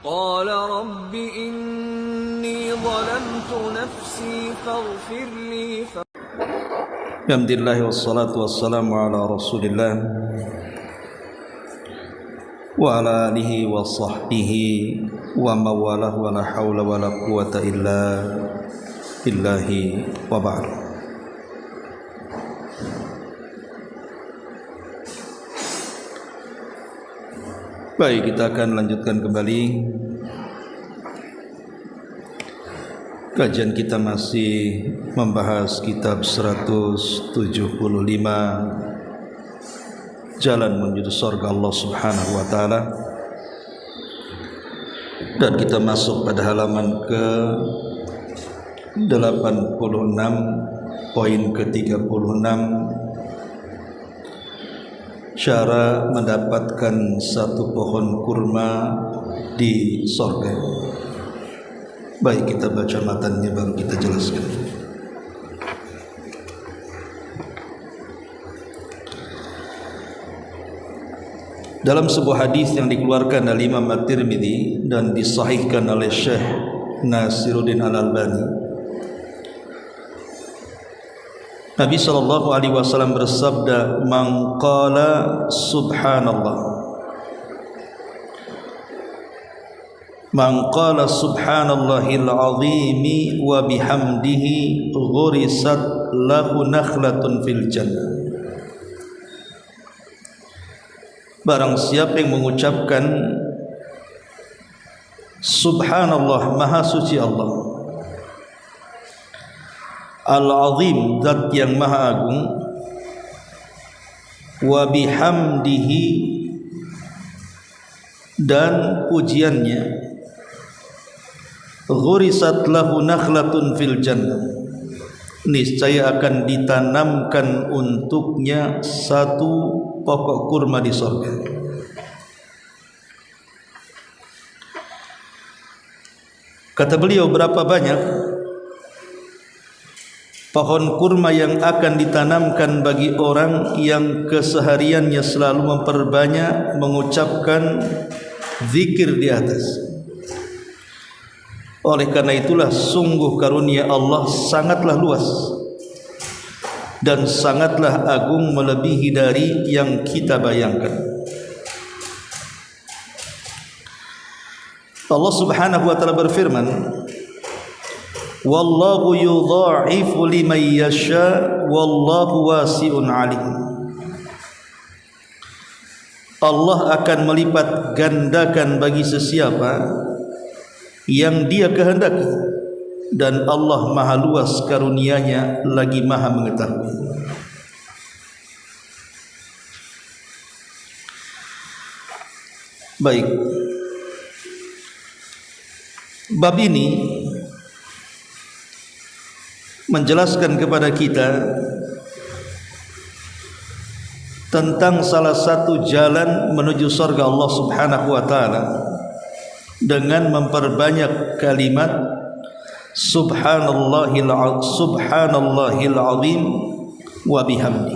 قال رب إني ظلمت نفسي فاغفر لي Alhamdulillah wassalatu wassalamu ala rasulillah wa ala alihi wa sahbihi wa mawalah wa la hawla wa la quwata illa billahi wa ba'd. Baik, kita akan lanjutkan kembali. Kajian kita masih membahas kitab 175 Jalan menuju surga Allah Subhanahu wa taala. Dan kita masuk pada halaman ke 86, poin ke-36, cara mendapatkan satu pohon kurma di surga. Baik, kita baca matanya baru kita jelaskan. Dalam sebuah hadis yang dikeluarkan oleh Imam At-Tirmidzi dan disahihkan oleh Syekh Nasiruddin Al-Albani, Nabi SAW bersabda, "Man qala subhanallah, man qala subhanallahil azimi wa bihamdihi ghurisat lahu nakhlatun fil jannah." Barang siapa yang mengucapkan subhanallah, maha suci Allah, al-azim, zat yang maha agung, wa bihamdihi, dan pujiannya, ghurisat lahu nakhlatun fil jannah, niscaya akan ditanamkan untuknya satu pokok kurma di surga. Kata beliau, berapa banyak pohon kurma yang akan ditanamkan bagi orang yang kesehariannya selalu memperbanyak mengucapkan zikir di atas. Oleh karena itulah sungguh karunia Allah sangatlah luas dan sangatlah agung, melebihi dari yang kita bayangkan. Allah Subhanahu wa taala berfirman, "Wallahu yudha'ifu liman yasha wallahu wasi'un 'alim." Allah akan melipat gandakan bagi sesiapa yang Dia kehendaki, dan Allah maha luas karunia-Nya lagi maha mengetahui. Baik, bab ini menjelaskan kepada kita tentang salah satu jalan menuju surga Allah Subhanahu wa taala dengan memperbanyak kalimat subhanallahil azim wa bihamdi.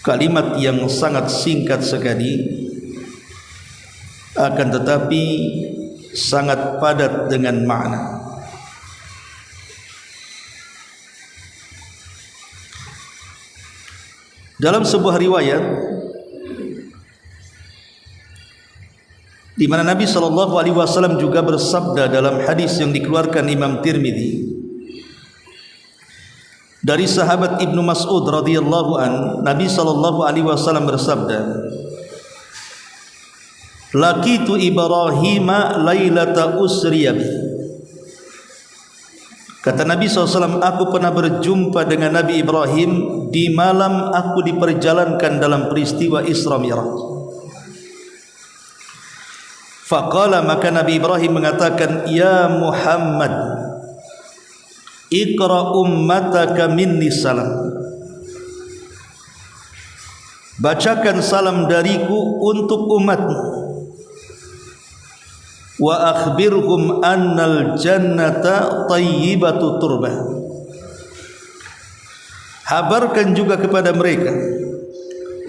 Kalimat yang sangat singkat sekali, akan tetapi sangat padat dengan makna. Dalam sebuah riwayat di mana Nabi SAW juga bersabda dalam hadis yang dikeluarkan Imam Tirmidzi dari sahabat Ibnu Mas'ud radhiyallahu an, Nabi SAW bersabda, "Laqitu Ibrahima lailata usriya bi." Kata Nabi SAW, aku pernah berjumpa dengan Nabi Ibrahim di malam aku diperjalankan dalam peristiwa Isra Mi'raj. Faqala, maka Nabi Ibrahim mengatakan, "Ya Muhammad, iqra ummataka minni salam." Bacakan salam dariku untuk umatmu. Wa akhbirhum annal jannata tayyibatu turbah. Habarkan juga kepada mereka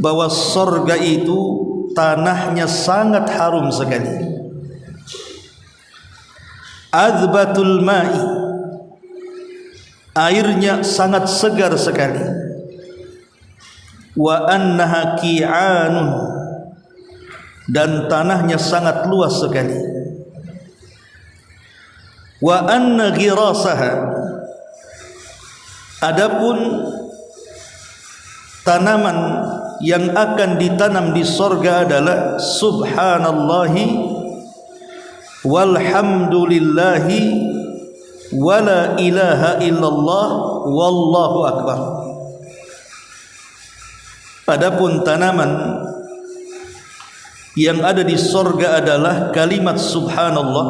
bahwa surga itu tanahnya sangat harum sekali. Azbatul ma'i, airnya sangat segar sekali. Wa annaha ki'anun, dan tanahnya sangat luas sekali. Wa anna ghirasaha, adapun tanaman yang akan ditanam di sorga adalah subhanallahi walhamdulillahi wala ilaha illallah wallahu akbar. Adapun tanaman yang ada di sorga adalah kalimat subhanallah,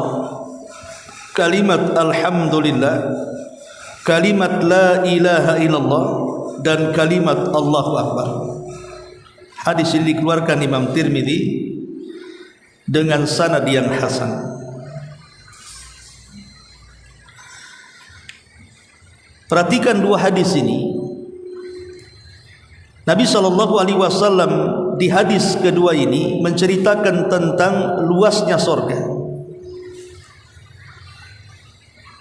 kalimat alhamdulillah, kalimat la ilaha illallah, dan kalimat Allahu akbar. Hadis ini dikeluarkan Imam Tirmidzi dengan sanad yang hasan. Perhatikan dua hadis ini. Nabi SAW di hadis kedua ini menceritakan tentang luasnya sorga,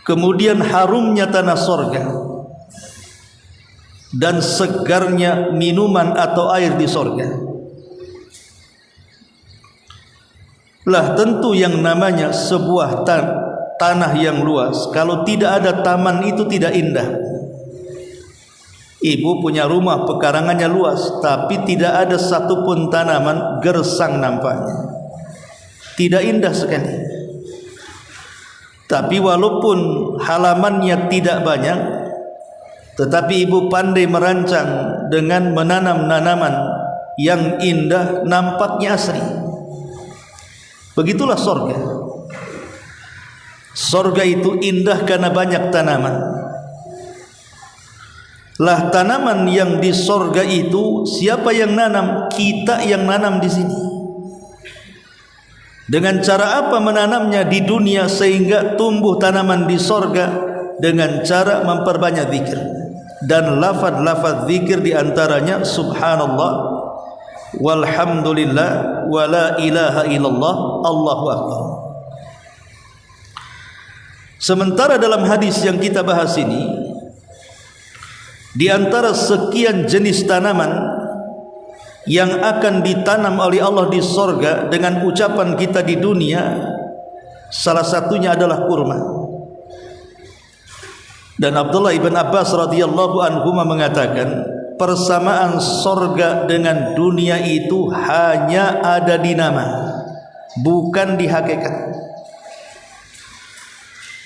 kemudian harumnya tanah sorga, dan segarnya minuman atau air di sorga. Lah tentu yang namanya sebuah tanah yang luas, kalau tidak ada taman itu tidak indah. Ibu punya rumah pekarangannya luas, tapi tidak ada satupun tanaman gersang nampaknya, tidak indah sekali. Tapi walaupun halamannya tidak banyak, tetapi ibu pandai merancang dengan menanam tanaman yang indah, nampaknya asri. Begitulah sorga. Sorga itu indah karena banyak tanaman. Lah tanaman yang di sorga itu siapa yang nanam? Kita yang nanam di sini. Dengan cara apa menanamnya di dunia sehingga tumbuh tanaman di sorga? Dengan cara memperbanyak zikir. Dan lafaz-lafaz zikir diantaranya subhanallah walhamdulillah wala ilaha illallah Allahu akbar. Sementara dalam hadis yang kita bahas ini, di antara sekian jenis tanaman yang akan ditanam oleh Allah di sorga dengan ucapan kita di dunia, salah satunya adalah kurma. Dan Abdullah ibn Abbas radhiyallahu anhu mengatakan, persamaan sorga dengan dunia itu hanya ada di nama, bukan di hakikat.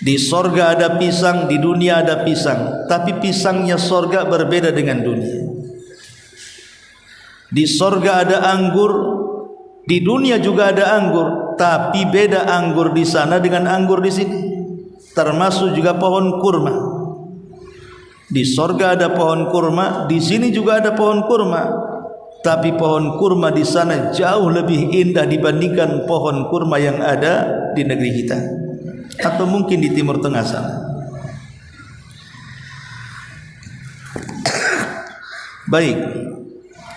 Di sorga ada pisang, di dunia ada pisang, tapi pisangnya sorga berbeda dengan dunia. Di sorga ada anggur, di dunia juga ada anggur, tapi beda anggur di sana dengan anggur di sini. Termasuk juga pohon kurma. Di sorga ada pohon kurma, di sini juga ada pohon kurma, tapi pohon kurma di sana jauh lebih indah dibandingkan pohon kurma yang ada di negeri kita, atau mungkin di Timur Tengah sana. Baik.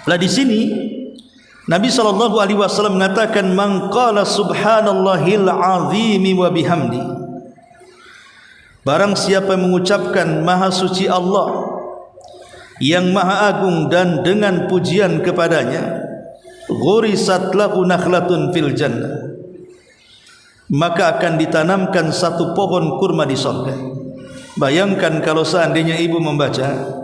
Lah di sini Nabi SAW mengatakan, man qala subhanallahil azimi wa bihamdi, barang siapa yang mengucapkan maha suci Allah yang maha agung dan dengan pujian kepadanya, ghurisat lahu nakhlatun fil jannah, maka akan ditanamkan satu pohon kurma di surga. Bayangkan kalau seandainya ibu membaca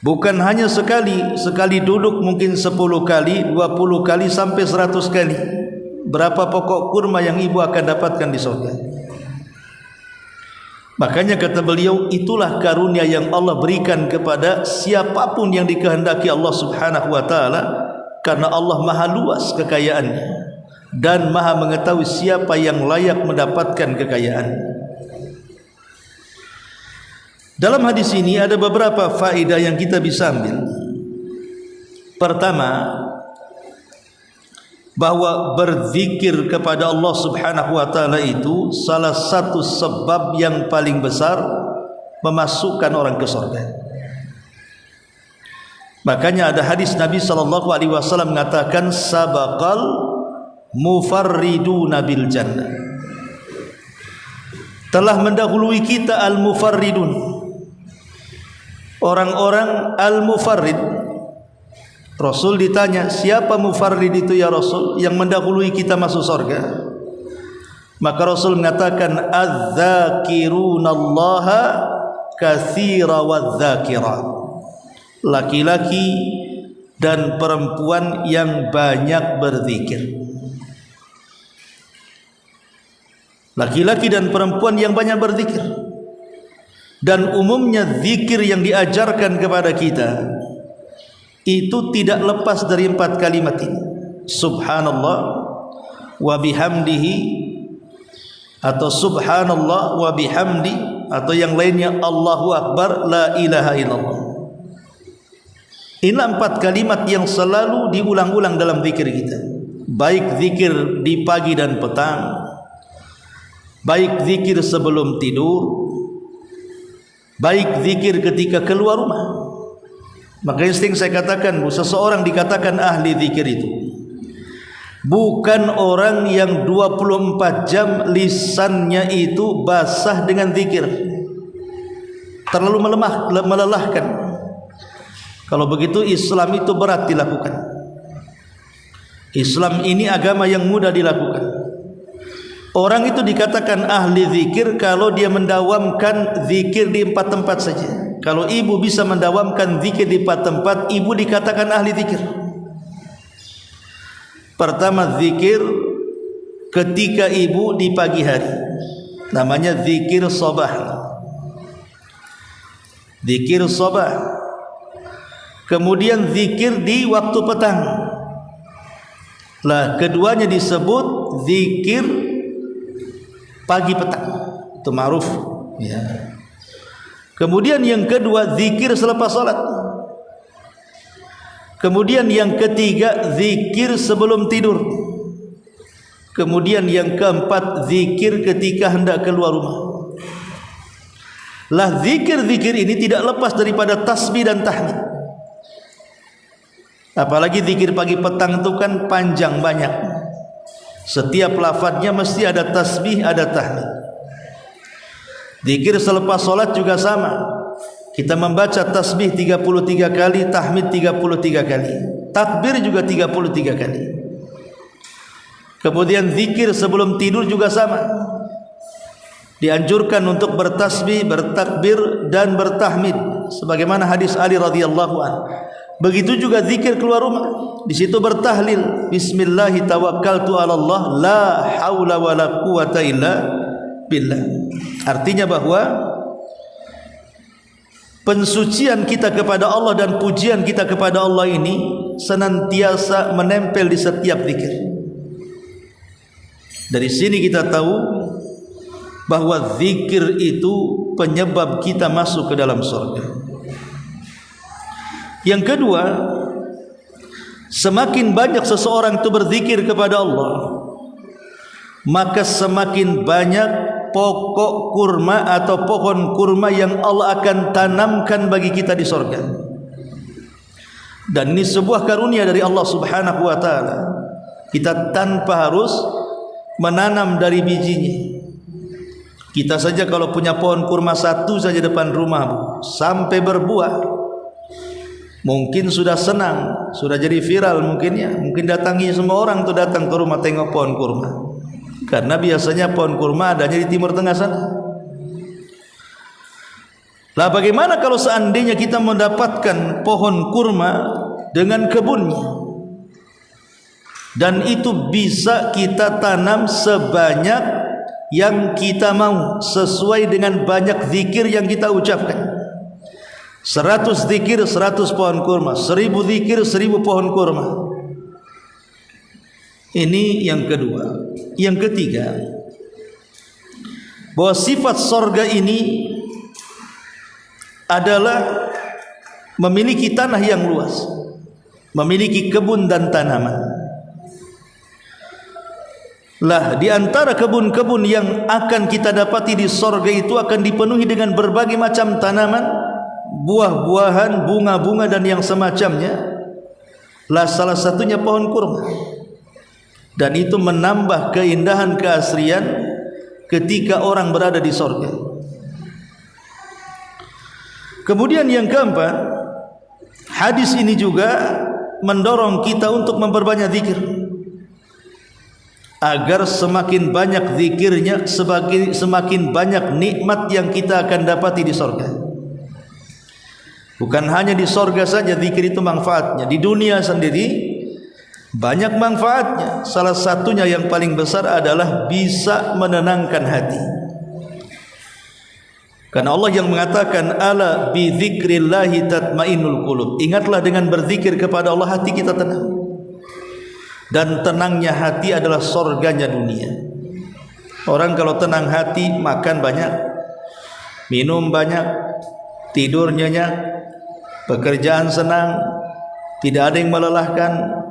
bukan hanya sekali duduk, mungkin 10 kali, 20 kali, sampai 100 kali. Berapa pokok kurma yang ibu akan dapatkan di surga. Makanya kata beliau, itulah karunia yang Allah berikan kepada siapapun yang dikehendaki Allah subhanahu wa ta'ala, karena Allah maha luas kekayaannya dan maha mengetahui siapa yang layak mendapatkan kekayaan. Dalam hadis ini ada beberapa faedah yang kita bisa ambil. Pertama, bahwa berzikir kepada Allah subhanahu wa ta'ala itu salah satu sebab yang paling besar memasukkan orang ke surga. Makanya ada hadis Nabi SAW mengatakan sabaqal mufarriduna bil jannah, telah mendahului kita al-mufarridun, orang-orang al-mufarrid. Rasul ditanya, siapa mufarrid itu ya Rasul, yang mendahului kita masuk surga? Maka Rasul mengatakan adz-dzakirunallaha katsira wadz-dzakirat, laki-laki dan perempuan yang banyak berzikir. Laki-laki dan perempuan yang banyak berzikir. Dan umumnya zikir yang diajarkan kepada kita itu tidak lepas dari 4 kalimat ini: subhanallah wa bihamdihi, atau subhanallah wa bihamdi, atau yang lainnya Allahu akbar la ilaha illallah. Inilah 4 kalimat yang selalu diulang-ulang dalam zikir kita, baik zikir di pagi dan petang, baik zikir sebelum tidur, baik zikir ketika keluar rumah. Makanya sering saya katakan, seseorang dikatakan ahli zikir itu bukan orang yang 24 jam lisannya itu basah dengan zikir, terlalu melelahkan. Kalau begitu Islam itu berat dilakukan. Islam ini agama yang mudah dilakukan. Orang itu dikatakan ahli zikir kalau dia mendawamkan zikir di 4 tempat saja. Kalau ibu bisa mendawamkan zikir di 4 tempat, ibu dikatakan ahli zikir. Pertama, zikir ketika ibu di pagi hari, namanya zikir sabah. Zikir sabah. Kemudian zikir di waktu petang. Lah, keduanya disebut zikir pagi petang. Itu ma'ruf ya. Kemudian yang kedua zikir selepas salat. Kemudian yang ketiga zikir sebelum tidur. Kemudian yang keempat zikir ketika hendak keluar rumah. Lah, zikir-zikir ini tidak lepas daripada tasbih dan tahmid. Apalagi zikir pagi petang itu kan panjang banyak. Setiap lafadznya mesti ada tasbih, ada tahmid. Zikir selepas solat juga sama. Kita membaca tasbih 33 kali, tahmid 33 kali, takbir juga 33 kali. Kemudian zikir sebelum tidur juga sama. Dianjurkan untuk bertasbih, bertakbir dan bertahmid sebagaimana hadis Ali radhiyallahu anhu. Begitu juga zikir keluar rumah. Di situ bertahlil, bismillahi tawakkaltu 'ala Allah, la haula wala quwata illa billah. Artinya bahwa pensucian kita kepada Allah dan pujian kita kepada Allah ini senantiasa menempel di setiap zikir. Dari sini kita tahu bahwa zikir itu penyebab kita masuk ke dalam surga. Yang kedua, semakin banyak seseorang itu berzikir kepada Allah, maka semakin banyak pokok kurma atau pohon kurma yang Allah akan tanamkan bagi kita di surga. Dan ini sebuah karunia dari Allah Subhanahu wa taala. Kita tanpa harus menanam dari bijinya. Kita saja kalau punya pohon kurma satu saja depan rumah, sampai berbuah, mungkin sudah senang, sudah jadi viral mungkin ya. Mungkin datangi semua orang tuh, datang ke rumah tengok pohon kurma. Karena biasanya pohon kurma adanya di Timur Tengah sana. Lah, bagaimana kalau seandainya kita mendapatkan pohon kurma dengan kebunnya, dan itu bisa kita tanam sebanyak yang kita mau, sesuai dengan banyak zikir yang kita ucapkan. 100 zikir 100 pohon kurma, 1000 zikir 1000 pohon kurma. Ini yang kedua. Yang ketiga, bahwa sifat surga ini adalah memiliki tanah yang luas, memiliki kebun dan tanaman. Lah, di antara kebun-kebun yang akan kita dapati di surga itu akan dipenuhi dengan berbagai macam tanaman, buah-buahan, bunga-bunga dan yang semacamnya. Salah satunya pohon kurma. Dan itu menambah keindahan keasrian ketika orang berada di sorga. Kemudian yang keempat, hadis ini juga mendorong kita untuk memperbanyak zikir, agar semakin banyak zikirnya, semakin banyak nikmat yang kita akan dapati di sorga. Bukan hanya di sorga saja zikir itu manfaatnya, di dunia sendiri banyak manfaatnya. Salah satunya yang paling besar adalah bisa menenangkan hati. Karena Allah yang mengatakan ala bi dzikrillahi tatmainnul qulub. Ingatlah dengan berzikir kepada Allah hati kita tenang. Dan tenangnya hati adalah surganya dunia. Orang kalau tenang hati, makan banyak, minum banyak, tidur nyenyak, pekerjaan senang, tidak ada yang melelahkan.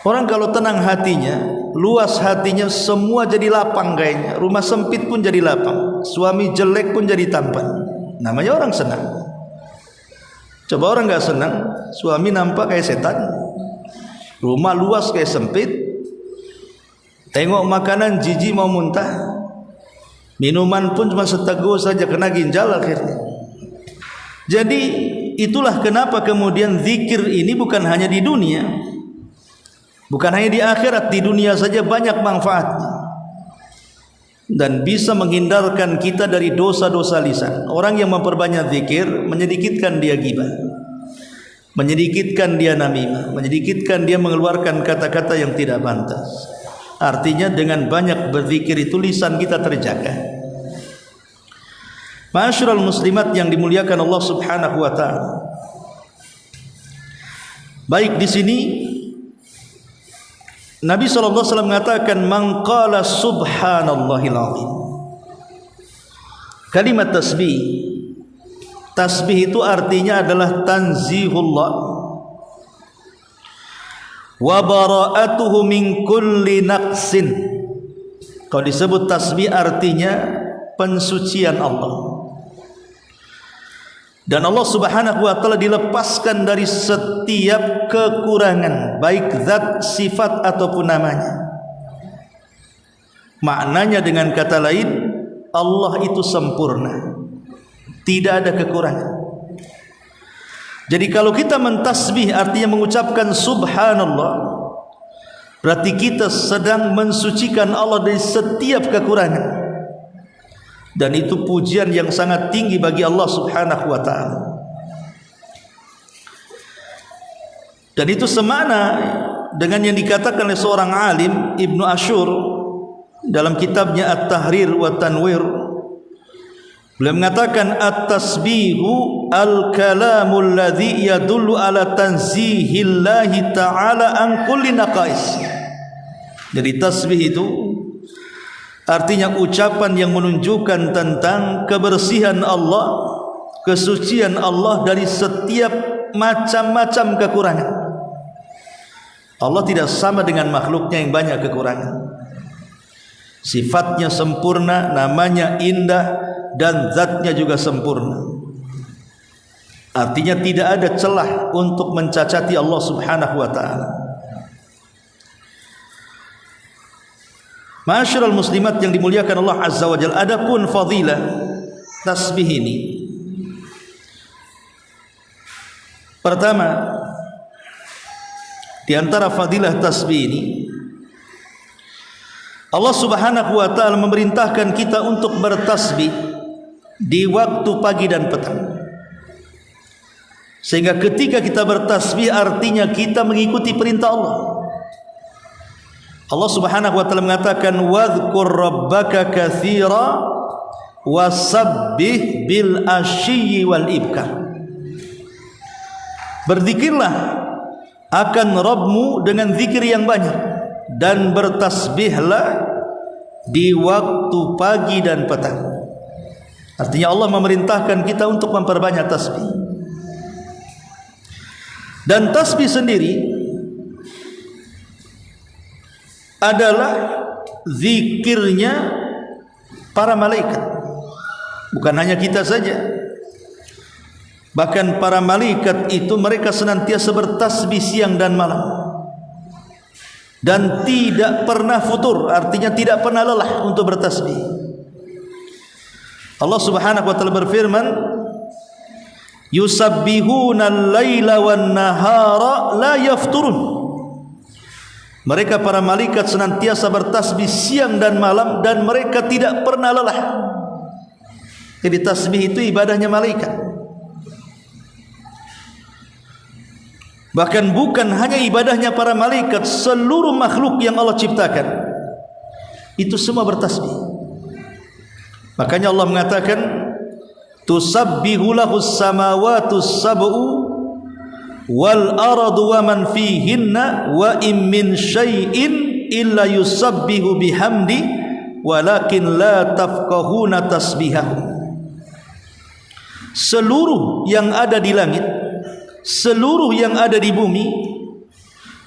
Orang kalau tenang hatinya, luas hatinya, semua jadi lapang kayaknya. Rumah sempit pun jadi lapang, suami jelek pun jadi tampan. Namanya orang senang. Coba orang gak senang, suami nampak kayak setan, rumah luas kayak sempit, tengok makanan jijik mau muntah, minuman pun cuma seteguk saja kena ginjal akhirnya. Jadi itulah kenapa kemudian zikir ini bukan hanya di dunia, bukan hanya di akhirat, di dunia saja banyak manfaatnya dan bisa menghindarkan kita dari dosa-dosa lisan. Orang yang memperbanyak zikir menyedikitkan dia ghibah, menyedikitkan dia namimah, menyedikitkan dia mengeluarkan kata-kata yang tidak pantas. Artinya dengan banyak berzikir itu lisan kita terjaga. Ma'asyiral muslimat yang dimuliakan Allah Subhanahu wa taala. Baik, di sini Nabi SAW mengatakan man qala subhanallahil azim. Kalimat tasbih, tasbih itu artinya adalah tanzihullah wa bara'atuhu min kulli naqsin. Kalau disebut tasbih artinya pensucian Allah. Dan Allah Subhanahu wa taala dilepaskan dari setiap kekurangan, baik zat, sifat ataupun namanya. Maknanya dengan kata lain, Allah itu sempurna, tidak ada kekurangan. Jadi kalau kita mentasbih artinya mengucapkan subhanallah, berarti kita sedang mensucikan Allah dari setiap kekurangan. Dan itu pujian yang sangat tinggi bagi Allah Subhanahu wa taala. Dan itu semakna dengan yang dikatakan oleh seorang alim, Ibnu Ashur, dalam kitabnya At-Tahrir wa Tanwir. Beliau mengatakan at-tasbihu al-kalamul ladzi yadullu ala tanzihillahi ta'ala an kulli naqais. Jadi tasbih itu artinya ucapan yang menunjukkan tentang kebersihan Allah, kesucian Allah dari setiap macam-macam kekurangan. Allah tidak sama dengan makhluknya yang banyak kekurangan. Sifatnya sempurna, namanya indah, dan zatnya juga sempurna. Artinya tidak ada celah untuk mencacati Allah Subhanahu wa ta'ala. Ma'asyiral muslimat yang dimuliakan Allah Azza wa Jalla, adapun fadilah tasbih ini, pertama di antara fadilah tasbih ini, Allah Subhanahu wa taala memerintahkan kita untuk bertasbih di waktu pagi dan petang. Sehingga ketika kita bertasbih artinya kita mengikuti perintah Allah. Allah Subhanahu wa taala mengatakan wadhkur rabbaka katsira wasabbih bil asyyi wal ibkar. Berzikirlah akan Rabbmu dengan zikir yang banyak dan bertasbihlah di waktu pagi dan petang. Artinya Allah memerintahkan kita untuk memperbanyak tasbih. Dan tasbih sendiri adalah zikirnya para malaikat, bukan hanya kita saja. Bahkan para malaikat itu mereka senantiasa bertasbih siang dan malam, dan tidak pernah futur, artinya tidak pernah lelah untuk bertasbih. Allah Subhanahu wa taala berfirman, yusabbihuna al-laila wan-nahara la yafturun. Mereka para malaikat senantiasa bertasbih siang dan malam dan mereka tidak pernah lelah. Jadi tasbih itu ibadahnya malaikat. Bahkan bukan hanya ibadahnya para malaikat, seluruh makhluk yang Allah ciptakan itu semua bertasbih. Makanya Allah mengatakan, tusabbihu lahus samawati sab'u wal ardu wa man fihinna wa in min syai'in illa yusabbihu bihamdi walakin la tafqahuna tasbihahum. Seluruh yang ada di langit, seluruh yang ada di bumi,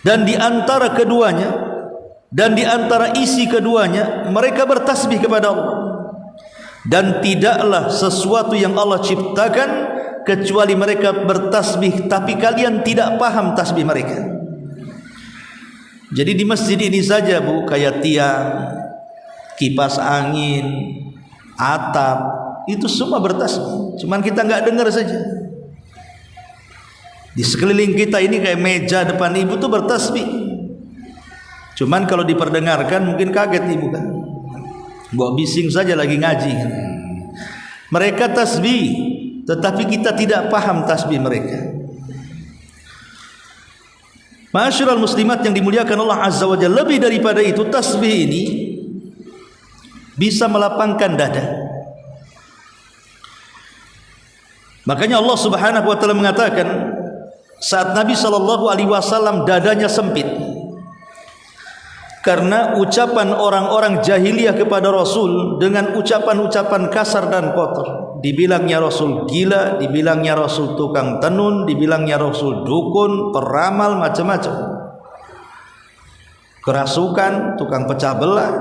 dan di antara keduanya, dan di antara isi keduanya, mereka bertasbih kepada Allah. Dan tidaklah sesuatu yang Allah ciptakan kecuali mereka bertasbih, tapi kalian tidak paham tasbih mereka. Jadi di masjid ini saja Bu, kayak tiang, kipas angin, atap, itu semua bertasbih, cuman kita nggak dengar saja. Di sekeliling kita ini kayak meja depan ibu tuh bertasbih, cuman kalau diperdengarkan mungkin kaget ibu kan, buat bising saja lagi ngaji. Mereka tasbih, tetapi kita tidak paham tasbih mereka. Ma'asyiral muslimat yang dimuliakan Allah Azza wa Jalla, lebih daripada itu, tasbih ini bisa melapangkan dada. Makanya Allah Subhanahu wa taala mengatakan, saat Nabi SAW dadanya sempit karena ucapan orang-orang jahiliyah kepada Rasul dengan ucapan-ucapan kasar dan kotor. Dibilangnya Rasul gila, dibilangnya Rasul tukang tenun, dibilangnya Rasul dukun, peramal, macam-macam, kerasukan, tukang pecah belah,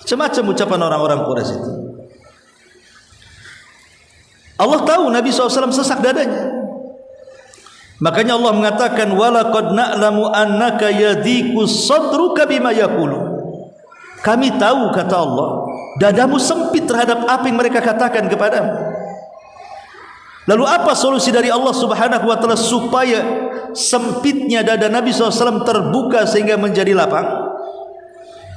macam-macam ucapan orang-orang Quraisy itu. Allah tahu Nabi SAW sesak dadanya. Makanya Allah mengatakan, walaqad na'lamu annaka yadhiqu sadruka bima yaqulu. Kami tahu, kata Allah, dadamu sempit terhadap apa yang mereka katakan kepadamu. Lalu apa solusi dari Allah Subhanahu wa taala supaya sempitnya dada Nabi SAW terbuka sehingga menjadi lapang?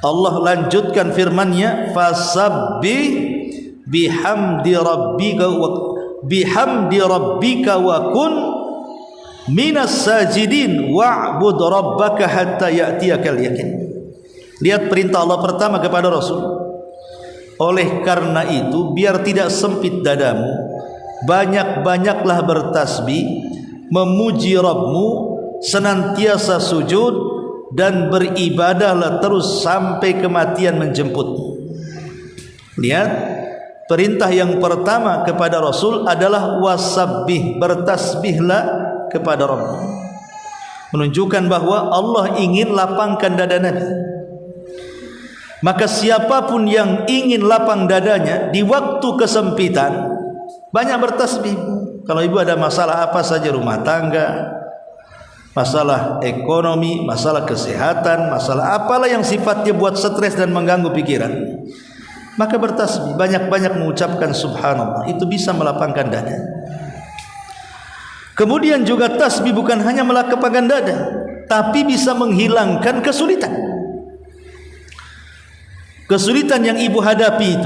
Allah lanjutkan firman-Nya, fasabbih bihamdi rabbika wa kun minas sajidin wa'bud rabbaka hatta ya'tiyakal yakin. Lihat perintah Allah pertama kepada Rasul. Oleh karena itu, biar tidak sempit dadamu, banyak-banyaklah bertasbih, memuji Rabbmu, senantiasa sujud, dan beribadahlah terus sampai kematian menjemputmu. Lihat, perintah yang pertama kepada Rasul adalah wasabbih, bertasbihlah kepada Rabb, menunjukkan bahwa Allah ingin lapangkan dada Nabi. Maka siapapun yang ingin lapang dadanya di waktu kesempitan, banyak bertasbih. Kalau ibu ada masalah apa saja, rumah tangga, masalah ekonomi, masalah kesehatan, masalah apalah yang sifatnya buat stres dan mengganggu pikiran, maka bertasbih, banyak-banyak mengucapkan subhanallah, itu bisa melapangkan dada. Kemudian juga tasbih bukan hanya melapangkan dada, tapi bisa menghilangkan kesulitan. Kesulitan yang ibu hadapi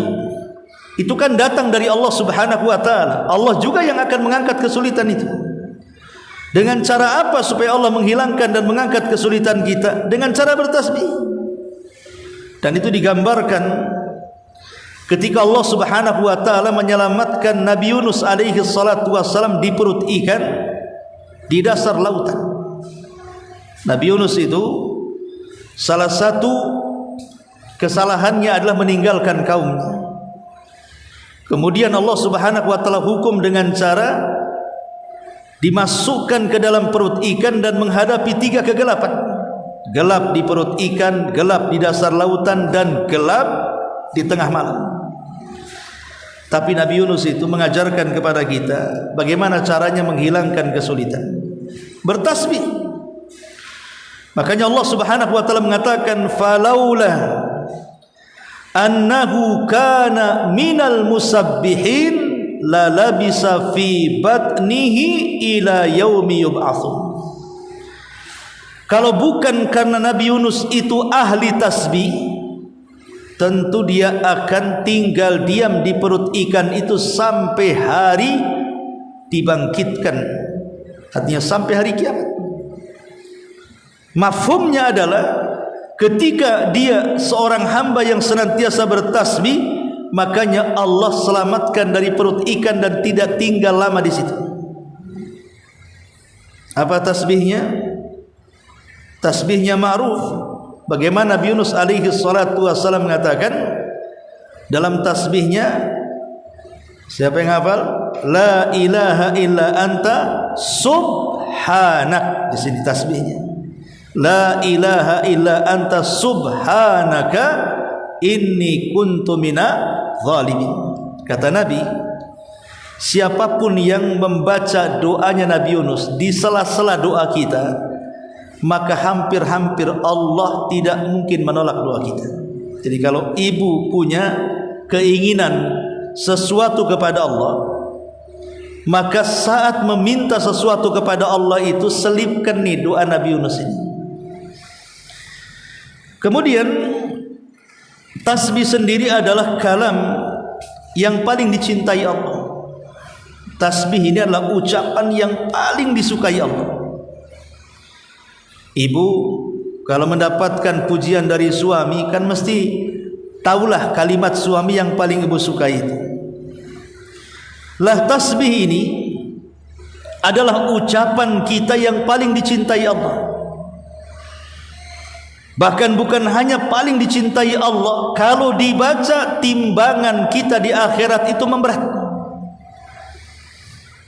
itu kan datang dari Allah Subhanahu wa taala. Allah juga yang akan mengangkat kesulitan itu. Dengan cara apa supaya Allah menghilangkan dan mengangkat kesulitan kita? Dengan cara bertasbih. Dan itu digambarkan ketika Allah Subhanahu wa taala menyelamatkan Nabi Yunus alaihi salatu wassalam di perut ikan di dasar lautan. Nabi Yunus itu salah satu kesalahannya adalah meninggalkan kaumnya. Kemudian Allah Subhanahu wa taala hukum dengan cara dimasukkan ke dalam perut ikan dan menghadapi 3 kegelapan. Gelap di perut ikan, gelap di dasar lautan, dan gelap di tengah malam. Tapi Nabi Yunus itu mengajarkan kepada kita bagaimana caranya menghilangkan kesulitan. Bertasbih. Makanya Allah Subhanahu wa taala mengatakan falaula annahu kana minal musabbihin la labisa fi batnihi ila yaumi yub'atsun. Kalau bukan karena Nabi Yunus itu ahli tasbih, tentu dia akan tinggal diam di perut ikan itu sampai hari dibangkitkan, artinya sampai hari kiamat. Mafhumnya adalah ketika dia seorang hamba yang senantiasa bertasbih, makanya Allah selamatkan dari perut ikan dan tidak tinggal lama di situ. Apa tasbihnya? Tasbihnya ma'ruf. Bagaimana Nabi Yunus alaihi salatu wassalam mengatakan dalam tasbihnya, siapa yang hafal? La ilaha illa anta subhanak. Di sini tasbihnya. La ilaha illa anta subhanaka inni kuntu minadh zalimin. Kata Nabi, siapapun yang membaca doanya Nabi Yunus di sela-sela doa kita, maka hampir-hampir Allah tidak mungkin menolak doa kita. Jadi kalau ibu punya keinginan sesuatu kepada Allah, maka saat meminta sesuatu kepada Allah itu selipkan nih doa Nabi Yunus ini. Kemudian tasbih sendiri adalah kalam yang paling dicintai Allah. Tasbih ini adalah ucapan yang paling disukai Allah. Ibu kalau mendapatkan pujian dari suami kan mesti tahulah kalimat suami yang paling ibu sukai itu. Lah tasbih ini adalah ucapan kita yang paling dicintai Allah. Bahkan bukan hanya paling dicintai Allah, kalau dibaca timbangan kita di akhirat itu memberat.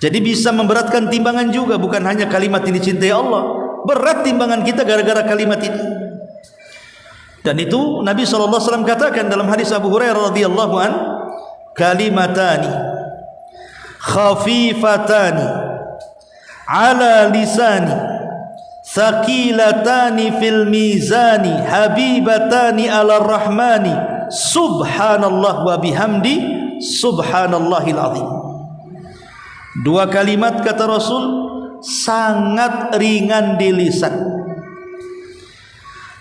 Jadi bisa memberatkan timbangan juga, bukan hanya kalimat yang dicintai Allah. Berat timbangan kita gara-gara kalimat ini. Dan itu Nabi SAW katakan dalam hadis Abu Hurairah radhiyallahu an, kalimatani khafifatani ala lisani saqilatani fil mizani habibatani ala rahmani subhanallah wa bihamdi subhanallahil azim. Dua kalimat kata Rasul sangat ringan di lisan,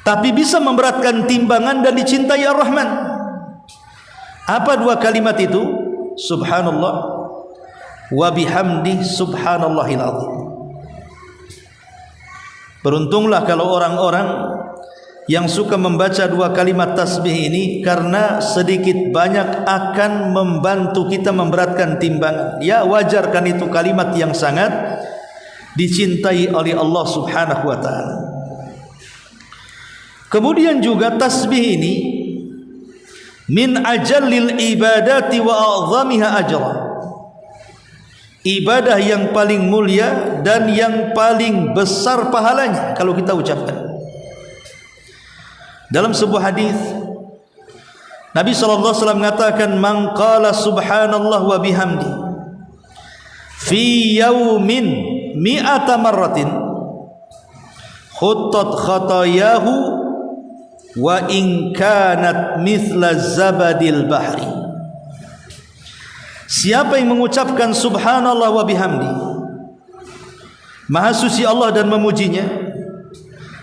tapi bisa memberatkan timbangan dan dicintai Ar-Rahman. Apa dua kalimat itu? Subhanallah wa bihamdi subhanallahil azim. Beruntunglah kalau orang-orang yang suka membaca dua kalimat tasbih ini, karena sedikit banyak akan membantu kita memberatkan timbangan. Ya wajar kan itu kalimat yang sangat dicintai oleh Allah Subhanahu wa taala. Kemudian juga tasbih ini min ajallil ibadati wa a'zamiha ajra. Ibadah yang paling mulia dan yang paling besar pahalanya kalau kita ucapkan. Dalam sebuah hadis Nabi SAW mengatakan, man qala subhanallah wa bihamdi fi yaumin mi'ata marratin khuttat khatayahu wa in kanat mithla zabadil bahri. Siapa yang mengucapkan subhanallah wa bihamdi, maha suci Allah dan memujinya,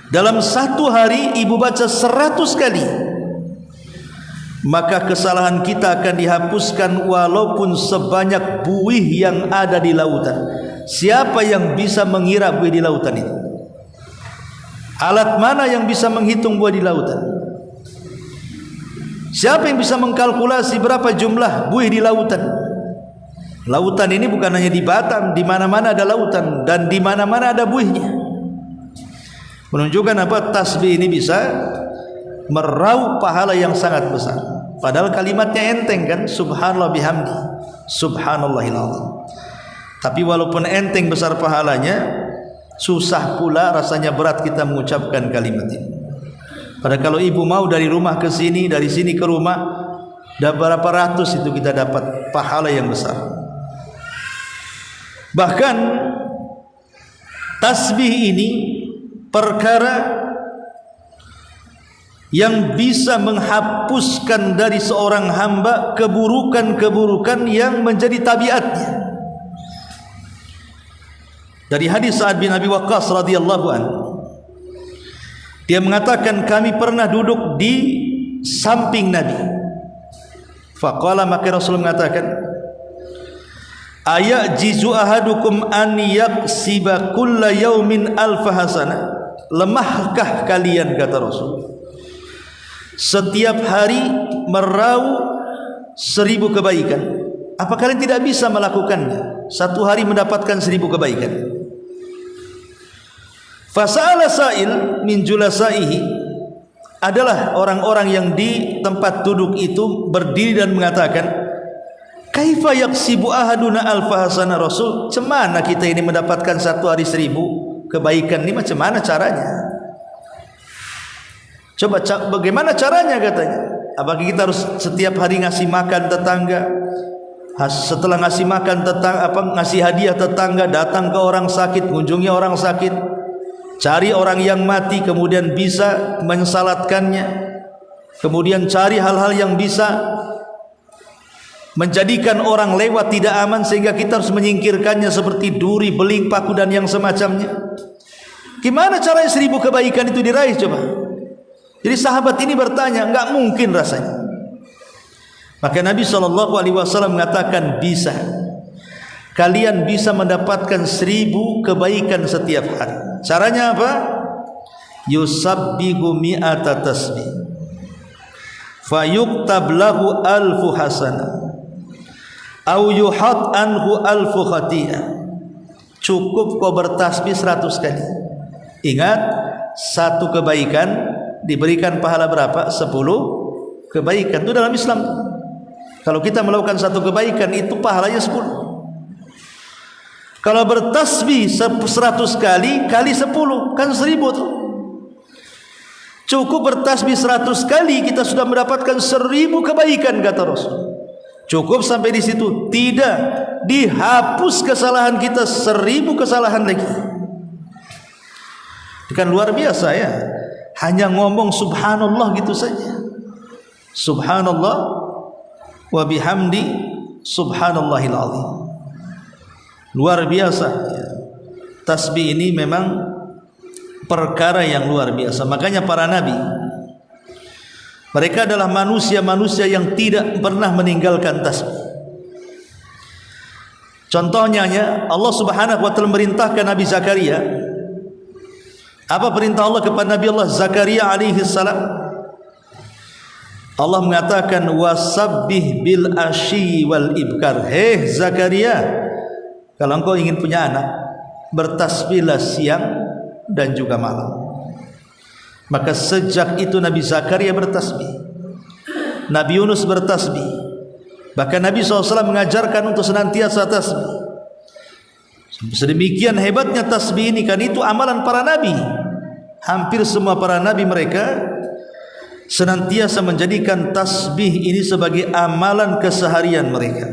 dalam satu hari ibu baca 100 kali, maka kesalahan kita akan dihapuskan walaupun sebanyak buih yang ada di lautan. Siapa yang bisa mengira buih di lautan itu? Alat mana yang bisa menghitung buih di lautan? Siapa yang bisa mengkalkulasi berapa jumlah buih di lautan? Lautan ini bukan hanya di Batam, di mana-mana ada lautan dan di mana-mana ada buihnya. Menunjukkan apa? Tasbih ini bisa meraup pahala yang sangat besar. Padahal kalimatnya enteng kan, subhanallah bihamdi subhanallahil azim. Tapi walaupun enteng besar pahalanya, susah pula rasanya berat kita mengucapkan kalimat ini. Padahal kalau ibu mau dari rumah ke sini, dari sini ke rumah, dan berapa ratus itu kita dapat pahala yang besar. Bahkan tasbih ini perkara yang bisa menghapuskan dari seorang hamba keburukan-keburukan yang menjadi tabiatnya. Dari hadis Sa'ad bin Abi Waqqas radhiyallahu anhu, dia mengatakan kami pernah duduk di samping Nabi. Faqala, maka Rasul mengatakan, ayajizu ahadukum an yaksiba kulla yaumin alfa hasanah. Lemahkah kalian, kata Rasul, setiap hari meraup 1000 kebaikan? Apa kalian tidak bisa melakukannya? Satu hari mendapatkan 1000 kebaikan. Fasa'ala sa'il min julasaihi, adalah orang-orang yang di tempat duduk itu berdiri dan mengatakan, kaifa yaksibu ahaduna alfa hasanah Rasul? Cemana kita ini mendapatkan satu hari 1000 kebaikan ini, macam mana caranya? Coba bagaimana caranya, katanya. Apakah kita harus setiap hari ngasih makan tetangga? Setelah ngasih makan tetangga, ngasih hadiah tetangga, datang ke orang sakit, kunjungi orang sakit, cari orang yang mati, kemudian bisa mensalatkannya, kemudian cari hal-hal yang bisa menjadikan orang lewat tidak aman sehingga kita harus menyingkirkannya, seperti duri, beling, paku dan yang semacamnya. Gimana caranya 1000 kebaikan itu diraih, coba? Jadi sahabat ini bertanya, enggak mungkin rasanya. Maka Nabi SAW mengatakan, bisa. Kalian bisa mendapatkan 1000 kebaikan setiap hari. Caranya apa? Yusabbihu mi'ata tasbih fayuktab lahu alfu hasanah au yuhat anhu alfu khati'ah. Cukup kau bertasbih 100 kali. Ingat, satu kebaikan diberikan pahala berapa? 10 kebaikan. Itu dalam Islam. Kalau kita melakukan satu kebaikan, itu pahalanya 10. Kalau bertasbih 100 kali, kali 10, kan 1000 tuh. Cukup bertasbih 100 kali, kita sudah mendapatkan 1000 kebaikan, kata Rasul. Cukup sampai di situ? Tidak. Dihapus kesalahan kita 1000 kesalahan lagi. Itu kan luar biasa ya. Hanya ngomong subhanallah gitu saja. Subhanallah wa bihamdi subhanallahil azim. Luar biasa. Tasbih ini memang perkara yang luar biasa. Makanya para nabi, mereka adalah manusia-manusia yang tidak pernah meninggalkan tasbih. Contohnya Allah Subhanahu wa taala merintahkan Nabi Zakaria. Apa perintah Allah kepada Nabi Allah Zakaria alaihi salam? Allah mengatakan, wasabbih bil asyi wal ibkar. Hei Zakaria, kalau engkau ingin punya anak, bertasbihlah siang dan juga malam. Maka sejak itu Nabi Zakaria bertasbih, Nabi Yunus bertasbih, bahkan Nabi SAW mengajarkan untuk senantiasa tasbih. Sedemikian hebatnya tasbih ini, kan itu amalan para nabi. Hampir semua para nabi mereka senantiasa menjadikan tasbih ini sebagai amalan keseharian mereka.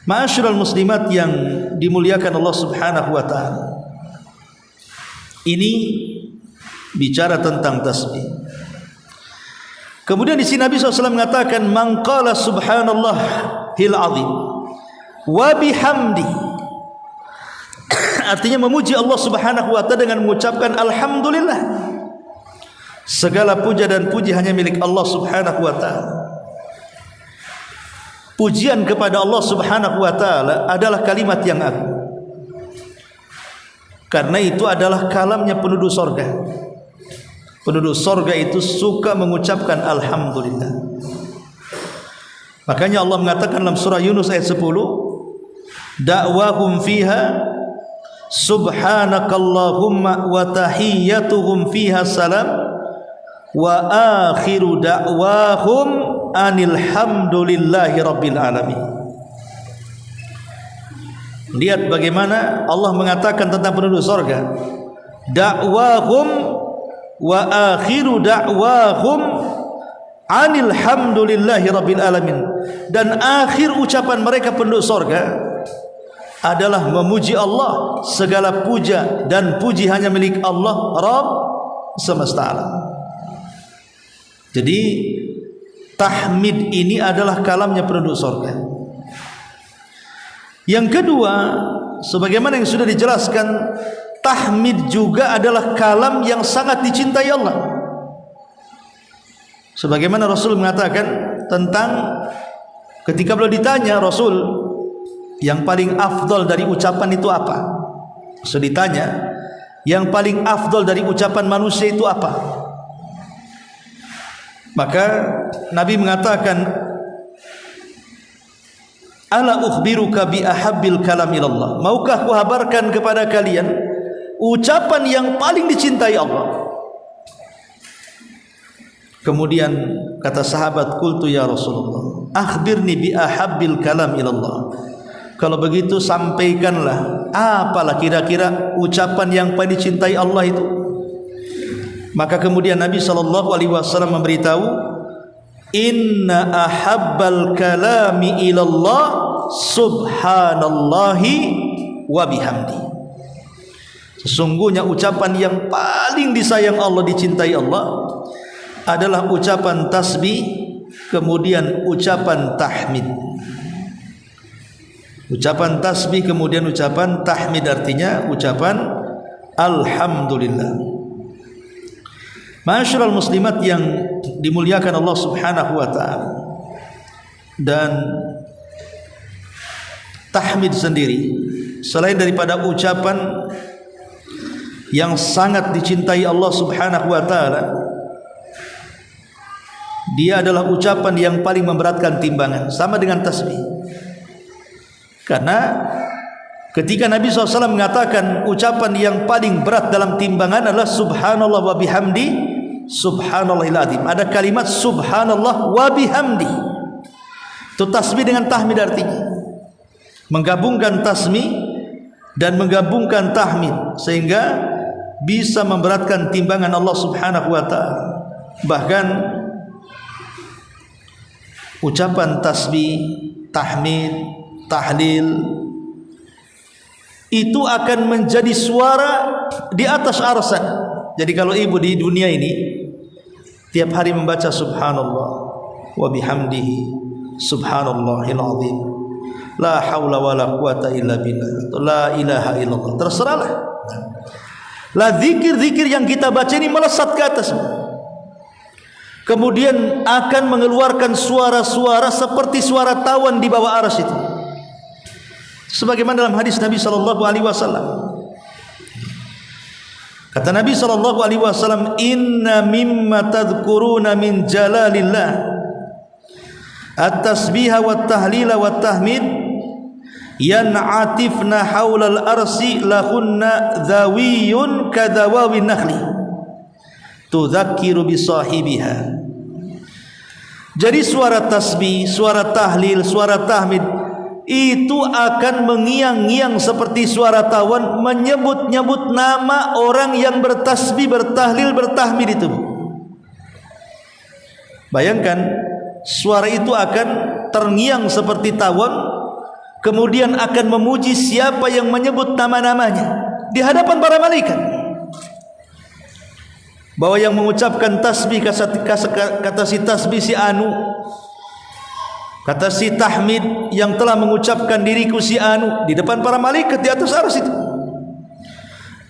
Ma'asyiral muslimat yang dimuliakan Allah Subhanahu wa taala, ini bicara tentang tasbih. Kemudian di sini Nabi SAW mengatakan, man qala subhanallahil azim wa bihamdi, artinya memuji Allah Subhanahu wa taala dengan mengucapkan alhamdulillah. Segala puja dan puji hanya milik Allah Subhanahu wa taala. Pujian kepada Allah Subhanahu wa taala adalah kalimat yang agung. Karena itu adalah kalamnya penduduk surga. Penduduk surga itu suka mengucapkan alhamdulillah. Makanya Allah mengatakan dalam surah Yunus ayat 10, da'wahum fiha subhanakallahumma wa tahiyyatuhum fiha salam wa akhiru da'wahum anilhamdulillahi rabbil alamin. Lihat bagaimana Allah mengatakan tentang penduduk surga, da'wahum wa akhiru da'wahum anil hamdulillahi rabbil alamin, dan akhir ucapan mereka penduduk sorga adalah memuji Allah, segala puja dan puji hanya milik Allah Rabb semesta alam. Jadi tahmid ini adalah kalamnya penduduk sorga. Yang kedua, sebagaimana yang sudah dijelaskan, tahmid juga adalah kalam yang sangat dicintai Allah. Sebagaimana Rasul mengatakan tentang ketika beliau ditanya, Rasul, yang paling afdal dari ucapan itu apa? So ditanya, yang paling afdal dari ucapan manusia itu apa? Maka Nabi mengatakan, ala ukhbiruka bi ahabbil kalam ilallah, maukah ku habarkan kepada kalian ucapan yang paling dicintai Allah? Kemudian kata sahabat, qultu ya Rasulullah, akhbirni bi ahabbil kalam ilallah. Kalau begitu sampaikanlah apalah kira-kira ucapan yang paling dicintai Allah itu. Maka kemudian Nabi SAW memberitahu, inna ahabbal kalami ilallah subhanallahi wa bihamdi. Sesungguhnya ucapan yang paling disayang Allah, dicintai Allah, adalah ucapan tasbih, kemudian ucapan tahmid. Ucapan tasbih kemudian ucapan tahmid, artinya ucapan alhamdulillah. Ma'asyiral muslimat yang dimuliakan Allah Subhanahu wa taala, dan tahmid sendiri selain daripada ucapan yang sangat dicintai Allah Subhanahu wa taala, dia adalah ucapan yang paling memberatkan timbangan, sama dengan tasbih. Karena ketika Nabi SAW mengatakan ucapan yang paling berat dalam timbangan adalah subhanallah wa bihamdi subhanallahil azim, ada kalimat subhanallah wa bihamdi. Itu tasbih dengan tahmid, artinya menggabungkan tasbih dan menggabungkan tahmid sehingga bisa memberatkan timbangan Allah Subhanahu wa taala. Bahkan ucapan tasbih, tahmid, tahlil itu akan menjadi suara di atas arsan. Jadi kalau ibu di dunia ini tiap hari membaca subhanallah wa bihamdihi subhanallahil azim, la haula wala quwata illa billah, la ilaha illallah, terserahlah. Lah zikir-zikir yang kita baca ini melesat ke atas, kemudian akan mengeluarkan suara-suara seperti suara tawon di bawah aras itu. Sebagaimana dalam hadis Nabi SAW, kata Nabi SAW, inna mimma tadhkuruna min jalalillah at-tasbiha wa tahlila wa tahmid yan'atifna hawlal arsi lahunna dhawiyun kadawawin nakhli tudzakiru bisahibiha. Jadi suara tasbih, suara tahlil, suara tahmid itu akan mengiang-ngiang seperti suara tawon, menyebut-nyebut nama orang yang bertasbih, bertahlil, bertahmid itu. Bayangkan, suara itu akan terngiang seperti tawon, kemudian akan memuji siapa yang menyebut nama-namanya di hadapan para malaikat. Bahwa yang mengucapkan tasbih kata si tasbih si anu, kata si tahmid yang telah mengucapkan diriku si anu, di depan para malaikat di atas arsy itu.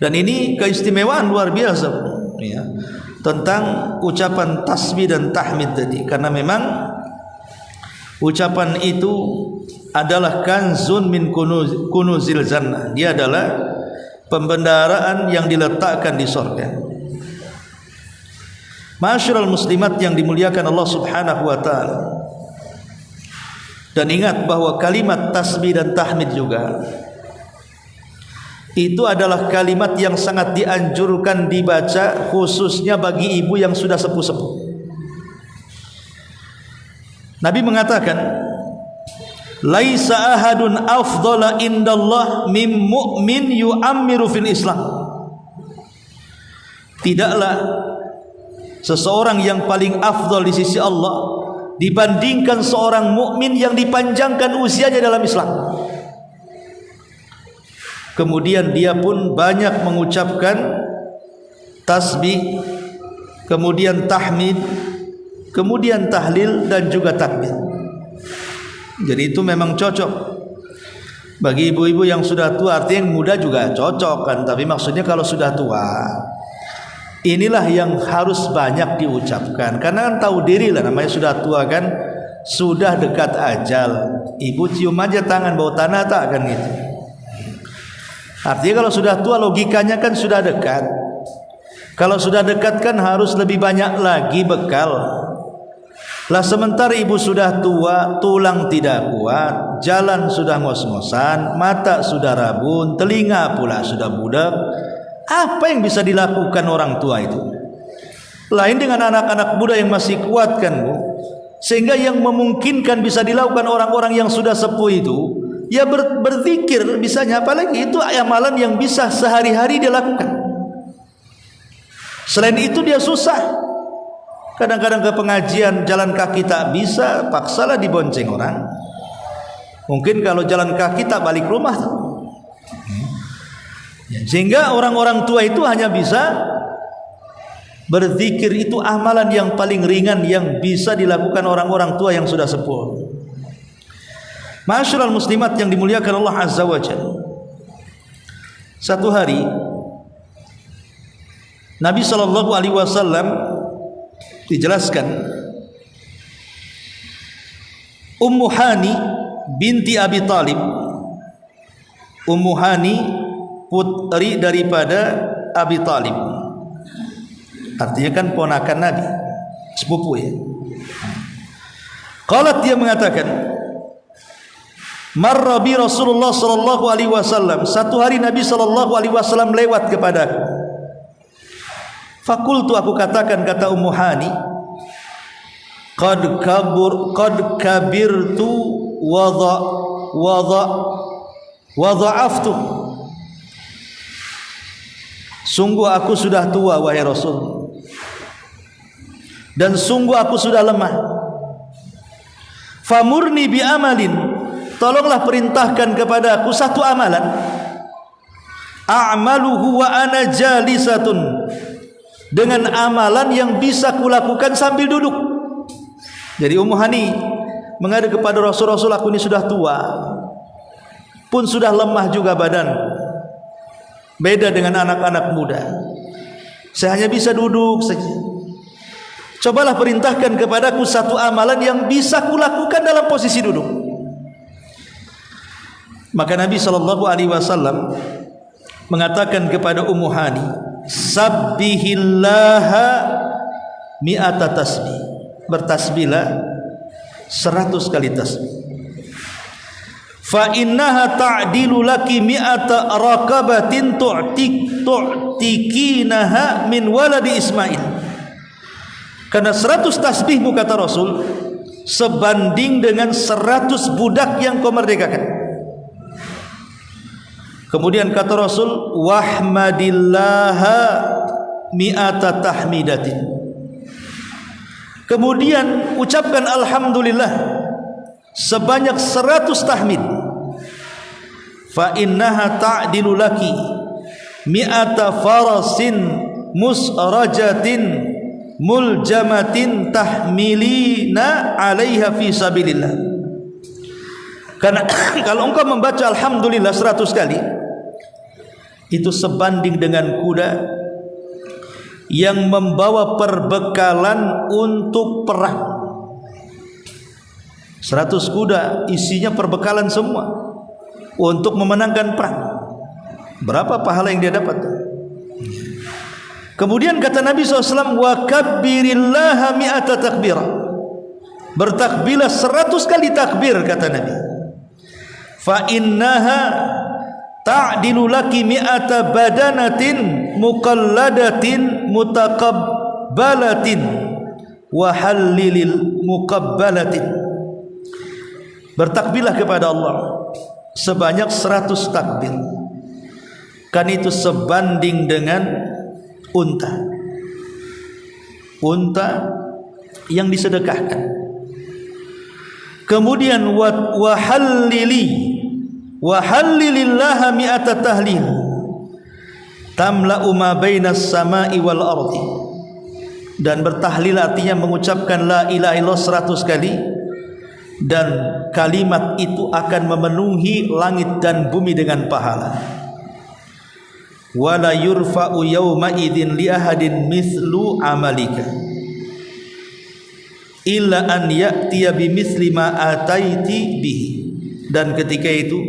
Dan ini keistimewaan luar biasa ya, tentang ucapan tasbih dan tahmid tadi, karena memang ucapan itu adalah kanzun min kunuzil jannah. Dia adalah pembendaraan yang diletakkan di surga. Ma'asyiral muslimat yang dimuliakan Allah Subhanahu wa taala. Dan ingat bahwa kalimat tasbih dan tahmid juga itu adalah kalimat yang sangat dianjurkan dibaca, khususnya bagi ibu yang sudah sepuh-sepuh. Nabi mengatakan, laisa ahadun afdhala indallah mim mu'min yu'ammiru fil Islam. Tidaklah seseorang yang paling afdal di sisi Allah dibandingkan seorang mukmin yang dipanjangkan usianya dalam Islam. Kemudian dia pun banyak mengucapkan tasbih, kemudian tahmid, kemudian tahlil dan juga takbir. Jadi itu memang cocok bagi ibu-ibu yang sudah tua. Artinya yang muda juga cocok kan, tapi maksudnya kalau sudah tua, inilah yang harus banyak diucapkan. Karena kan tahu diri lah, namanya sudah tua kan, sudah dekat ajal. Ibu cium aja tangan bau tanah tak kan gitu. Artinya kalau sudah tua logikanya kan sudah dekat. Kalau sudah dekat kan harus lebih banyak lagi bekal. Lah sementara ibu sudah tua, tulang tidak kuat, jalan sudah ngos-ngosan, mata sudah rabun, telinga pula sudah budak. Apa yang bisa dilakukan orang tua itu? Lain dengan anak-anak muda yang masih kuat kan, Bu? Sehingga yang memungkinkan bisa dilakukan orang-orang yang sudah sepuh itu, ya berzikir bisanya, apalagi itu amalan yang bisa sehari-hari dia lakukan. Selain itu dia susah. Kadang-kadang ke pengajian jalan kaki tak bisa, paksalah dibonceng orang. Mungkin kalau jalan kaki tak balik rumah. Sehingga orang-orang tua itu hanya bisa berzikir. Itu amalan yang paling ringan yang bisa dilakukan orang-orang tua yang sudah sepuh. Ma'asyiral muslimat yang dimuliakan Allah Azza wa Jalla. Satu hari Nabi SAW dijelaskan, Ummu Hani binti Abi Talib. Ummu Hani putri daripada Abi Talib, artinya kan ponakan Nabi, sepupu ya. Qalat, dia mengatakan, marra bi Rasulullah sallallahu alaihi wasallam, satu hari Nabi sallallahu alaihi wasallam lewat kepadaku. Fakultu, aku katakan, kata Ummu Hani, qad kabirtu wa dha'aftu. Sungguh aku sudah tua wahai Rasul, dan sungguh aku sudah lemah. Famurni bi amalin, tolonglah perintahkan kepada aku satu amalan, a'maluhu wa ana jalisatun, dengan amalan yang bisa kulakukan sambil duduk. Jadi Ummu Hani mengadu kepada Rasul, aku ini sudah tua, pun sudah lemah juga badan. Beda dengan anak-anak muda, saya hanya bisa duduk saja. Cobalah perintahkan kepadaku satu amalan yang bisa kulakukan dalam posisi duduk. Maka Nabi SAW mengatakan kepada Ummu Hani, sabbihillaha mi'ata tasbih, bertasbihlah 100 kali tasbih. Fa innaha ta'dilu laki mi'ata raqabatin tu'tikinaha min waladi Ismail. Karena 100 tasbihmu, kata Rasul, sebanding dengan 100 budak yang kau merdekakan. Kemudian kata Rasul, wahmadillaha mi'ata tahmidatin. Kemudian ucapkan alhamdulillah sebanyak 100 tahmid. Fa innaha ta'dilu laki mi'ata farasin musrajatin muljamatin tahmilina 'alaiha fi sabilillah. Karena kalau engkau membaca alhamdulillah 100 kali, itu sebanding dengan kuda yang membawa perbekalan untuk perang. 100 kuda isinya perbekalan semua untuk memenangkan perang. Berapa pahala yang dia dapat? Kemudian kata Nabi SAW, wa kabbirillaha mi'ata takbir, bertakbirlah 100 kali takbir, kata Nabi. Fa innaha ta'dilu laki mi'ata badanatin muqalladatin mutaqabbalatin wa hallilil muqabbalatin. Bertakbirlah kepada Allah sebanyak 100 takbir, kan itu sebanding dengan unta. unta yang disedekahkan. Kemudian wahallilillaha mi'ata tahlil tamla'u ma bainas sama'i wal ardi. Dan bertahlil artinya mengucapkan la ilaha illallah 100 kali, dan kalimat itu akan memenuhi langit dan bumi dengan pahala. Wala yurfa'u yawma idzin li ahadin mithlu amalika illa an ya'tiya bimithli ma ataiti bihi. Dan ketika itu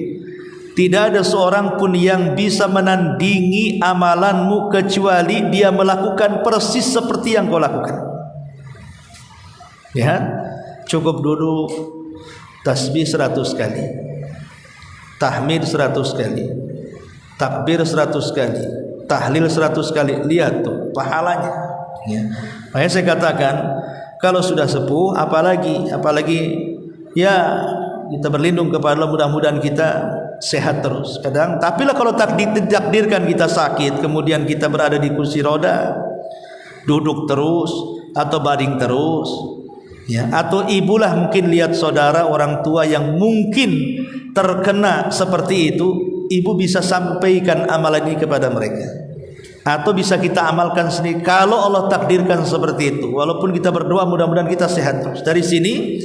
tidak ada seorang pun yang bisa menandingi amalanmu kecuali dia melakukan persis seperti yang kau lakukan. Ya, cukup duduk tasbih 100 kali, tahmid 100 kali, takbir 100 kali, tahlil 100 kali. Lihat tuh pahalanya. Ya. Makanya saya katakan kalau sudah sepuh apalagi ya kita berlindung kepada Allah, mudah-mudahan kita sehat terus. Kadang tapi lah kalau ditakdirkan kita sakit, kemudian kita berada di kursi roda, duduk terus atau baring terus, ya, atau ibulah mungkin lihat saudara orang tua yang mungkin terkena seperti itu, ibu bisa sampaikan amalan ini kepada mereka, atau bisa kita amalkan sendiri kalau Allah takdirkan seperti itu. Walaupun kita berdoa mudah-mudahan kita sehat terus. Dari sini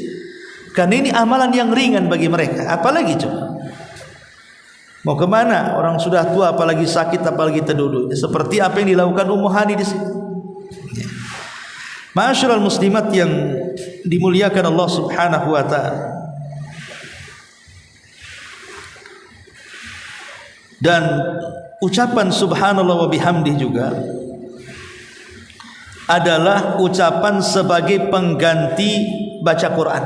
kan ini amalan yang ringan bagi mereka, apalagi coba mau kemana orang sudah tua, apalagi sakit, apalagi terduduk. Seperti apa yang dilakukan Ummu Hani di sini. Ma'asyiral muslimat yang dimuliakan Allah Subhanahu wa taala. Dan ucapan subhanallah wa bihamdih juga adalah ucapan sebagai pengganti baca Quran.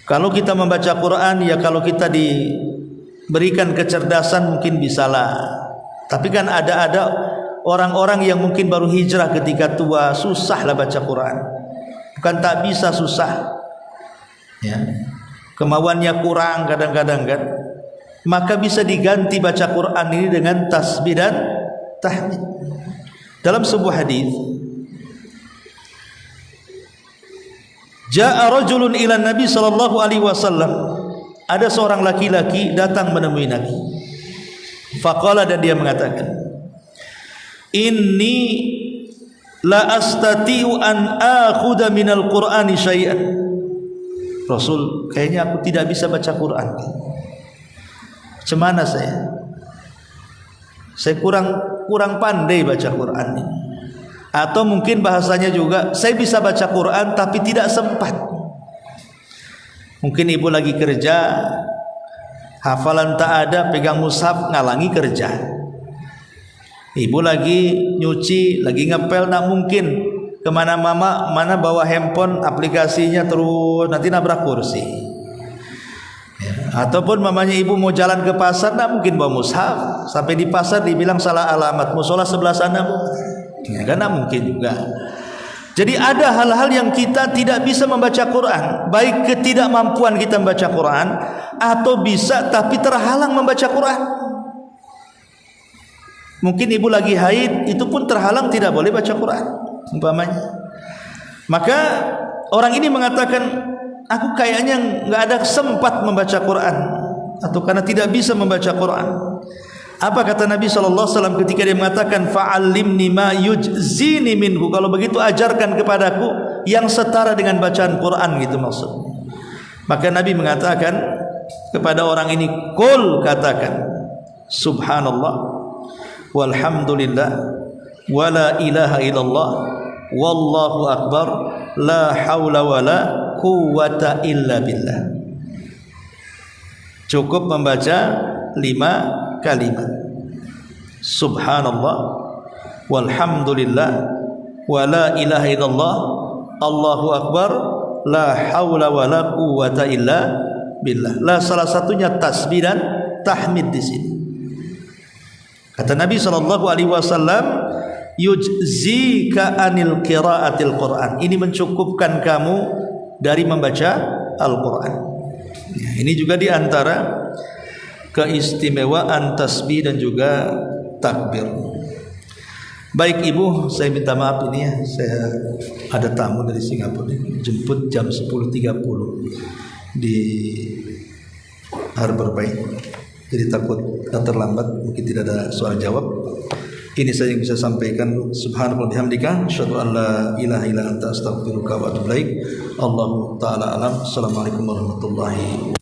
Kalau kita membaca Quran, ya kalau kita diberikan kecerdasan mungkin bisalah. Tapi kan ada orang-orang yang mungkin baru hijrah ketika tua, susahlah baca Quran. Bukan tak bisa, susah. Ya. Kemauannya kurang kadang-kadang kan. Maka bisa diganti baca Quran ini dengan tasbih dan tahmid. Dalam sebuah hadis, Ja'a rajulun ila Nabi sallallahu alaihi wasallam. Ada seorang laki-laki datang menemui Nabi. Faqala, dan dia mengatakan, "Inni la astati'u an akhudha minal Qur'ani syai'an." Rasul, kayaknya aku tidak bisa baca Quran. Cemana saya? Saya kurang pandai baca Quran ini. Atau mungkin bahasanya juga, saya bisa baca Quran tapi tidak sempat. Mungkin ibu lagi kerja, hafalan tak ada, pegang mushaf ngalangi kerja. Ibu lagi nyuci, lagi ngepel, nak mungkin mana bawa handphone, aplikasinya terus nanti nabrak kursi. Ya. Ataupun mamanya ibu mau jalan ke pasar, nak mungkin bawa mushaf, sampai di pasar dibilang salah alamat, musola sebelah sana bu. Ya, karena mungkin juga. Jadi ada hal-hal yang kita tidak bisa membaca Quran, baik ketidakmampuan kita membaca Quran, atau bisa tapi terhalang membaca Quran. Mungkin ibu lagi haid, itu pun terhalang, tidak boleh baca Quran umpamanya. Maka orang ini mengatakan, aku kayaknya nggak ada sempat membaca Quran, atau karena tidak bisa membaca Quran. Apa kata Nabi SAW ketika dia mengatakan, fa'allimni ma yujzini minhu, kalau begitu ajarkan kepadaku yang setara dengan bacaan Quran, gitu maksudnya. Maka Nabi mengatakan kepada orang ini, qul, katakan, subhanallah walhamdulillah wala ilaha illallah wallahu akbar la haula wala quwwata illa billah. Cukup membaca 5 kalimat, subhanallah walhamdulillah wala ilaha illallah allahu akbar la haula wala quwwata illa billah. La, salah satunya tasbih dan tahmid di sini. Kata Nabi sallallahu alaihi wasallam, yujzika anil qiraatil Quran. Ini mencukupkan kamu dari membaca Al-Quran. Ya, ini juga di antara keistimewaan tasbih dan juga takbir. Baik Ibu, saya minta maaf ini ya, saya ada tamu dari Singapura ini, jemput jam 10.30 di Harbor Bay. Jadi takut terlambat, mungkin tidak ada suara jawab. Ini saya yang bisa sampaikan. Subhanallah bihamdika, asyhadu an la ilaha illa anta astaghfiruka wa atubu ilaik. Allahu taala alam. Assalamualaikum warahmatullahi